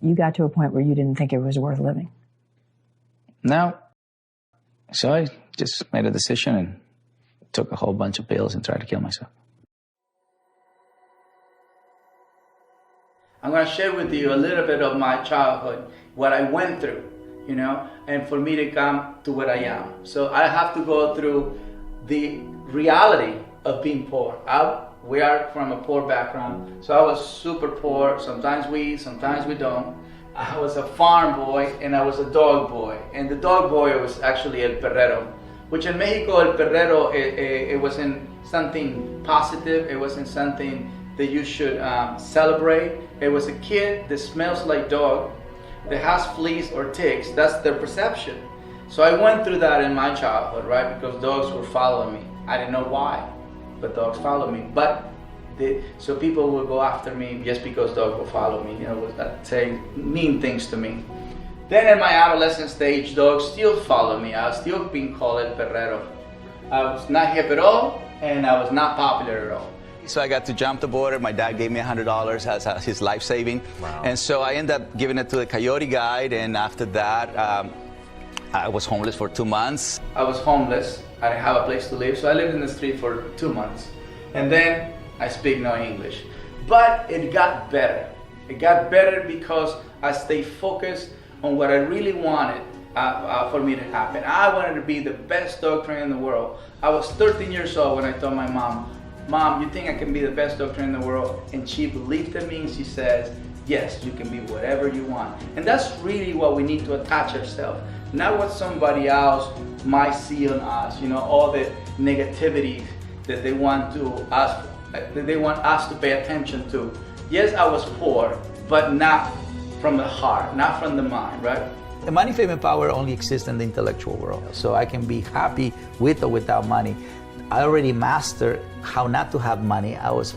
you got to a point where you didn't think it was worth living. No. So I just made a decision and took a whole bunch of pills and tried to kill myself. I'm going to share with you a little bit of my childhood, what I went through, and for me to come to what I am. So I have to go through the reality of being poor. We are from a poor background, so I was super poor. Sometimes we eat, sometimes we don't. I was a farm boy and I was a dog boy. And the dog boy was actually el perrero, which in Mexico, el perrero, it wasn't something positive. It wasn't something that you should celebrate. It was a kid that smells like dog, that has fleas or ticks. That's their perception. So I went through that in my childhood, right? Because dogs were following me. I didn't know why, but dogs followed me. So people would go after me just because dogs would follow me, saying mean things to me. Then in my adolescent stage, dogs still follow me. I was still being called el perrero. I was not hip at all, and I was not popular at all. So I got to jump the border. My dad gave me $100 as his life saving. Wow. And so I ended up giving it to the coyote guide. And after that, I was homeless for 2 months. I was homeless. I didn't have a place to live. So I lived in the street for 2 months. And then I speak no English. But it got better. It got better because I stayed focused on what I really wanted for me to happen. I wanted to be the best dog trainer in the world. I was 13 years old when I told my mom, "Mom, you think I can be the best dog trainer in the world?" And she believed in me and she says, "Yes, you can be whatever you want." And that's really what we need to attach ourselves. Not what somebody else might see on us, all the negativity that they want us to pay attention to. Yes, I was poor, but not from the heart, not from the mind, right? The money, fame, and power only exist in the intellectual world. So I can be happy with or without money. I already mastered how not to have money. I was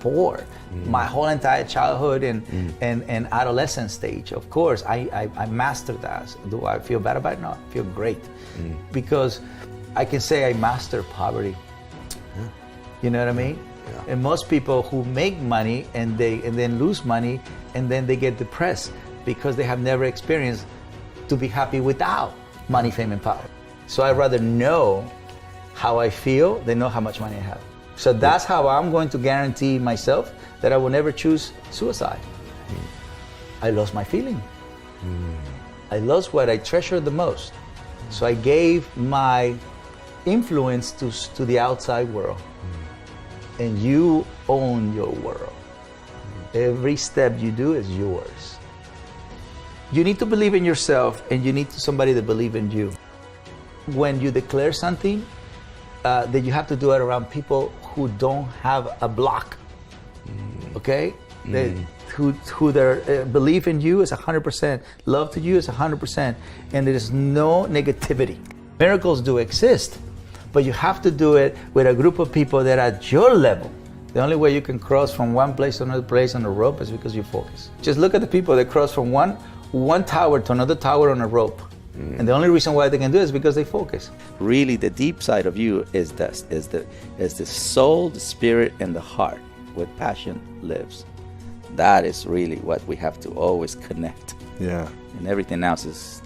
poor my whole entire childhood and adolescent stage. Of course, I mastered that. Do I feel bad about it? No, I feel great. Because I can say I mastered poverty. You know what I mean? Yeah. And most people who make money and then lose money and then they get depressed because they have never experienced to be happy without money, fame, and power. So I'd rather know how I feel than know how much money I have. So that's how I'm going to guarantee myself that I will never choose suicide. I lost my feeling. I lost what I treasured the most. So I gave my influence to the outside world. And you own your world. Every step you do is yours. You need to believe in yourself and you need somebody to believe in you. When you declare something, that you have to do it around people who don't have a block, okay? Who their belief in you is 100%, love to you is 100%, and there is no negativity. Miracles do exist, but you have to do it with a group of people that are at your level. The only way you can cross from one place to another place on a rope is because you focus. Just look at the people that cross from one tower to another tower on a rope. And the only reason why they can do it is because they focus. Really, the deep side of you is the soul, the spirit, and the heart, where passion lives. That is really what we have to always connect. Yeah. And everything else is,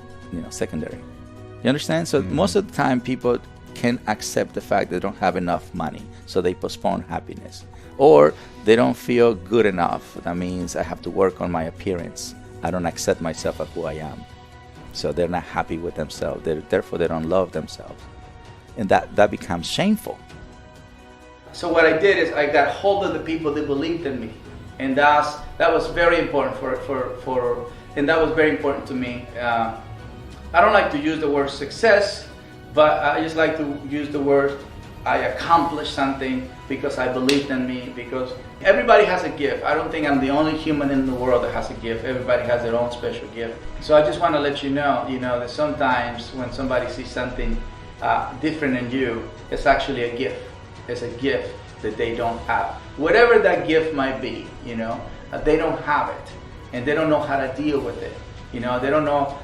secondary. You understand? So most of the time, people can accept the fact they don't have enough money, so they postpone happiness, or they don't feel good enough. That means I have to work on my appearance. I don't accept myself as who I am. So they're not happy with themselves. Therefore, they don't love themselves. And that becomes shameful. So what I did is I got hold of the people that believed in me. And that was very important and that was very important to me. I don't like to use the word success, but I just like to use the word I accomplished something because I believed in me, because everybody has a gift. I don't think I'm the only human in the world that has a gift. Everybody has their own special gift. So I just want to let you know, that sometimes when somebody sees something different in you, it's actually a gift. It's a gift that they don't have. Whatever that gift might be, they don't have it. And they don't know how to deal with it. They don't know.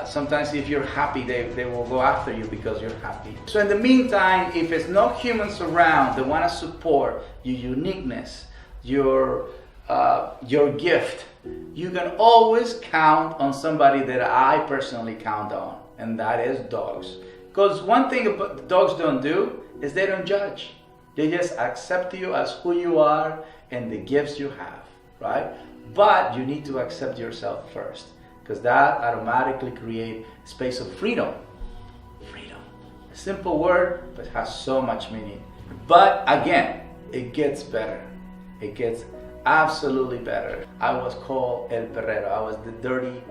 Sometimes if you're happy, they will go after you because you're happy. So in the meantime, if there's no humans around that want to support your uniqueness, your your gift, you can always count on somebody that I personally count on, and that is dogs. Because one thing about the dogs don't do is they don't judge. They just accept you as who you are and the gifts you have, right? But you need to accept yourself first, because that automatically creates a space of freedom. Freedom. A simple word, but has so much meaning. But again, it gets better. It gets absolutely better. I was called El Perrero. I was the dirty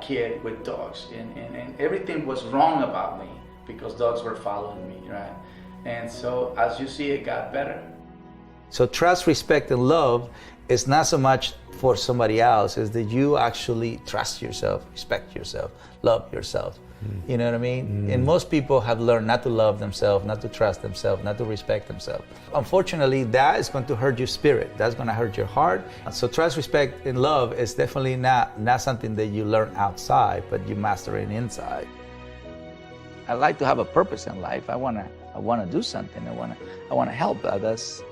kid with dogs, and everything was wrong about me because dogs were following me, right? And so as you see, it got better. So trust, respect, and love is not so much for somebody else, is that you actually trust yourself, respect yourself, love yourself. You know what I mean? And most people have learned not to love themselves, not to trust themselves, not to respect themselves. Unfortunately, that is going to hurt your spirit. That's going to hurt your heart. So trust, respect, and love is definitely not something that you learn outside, but you master it inside. I like to have a purpose in life. I want to do something. I want to help. That's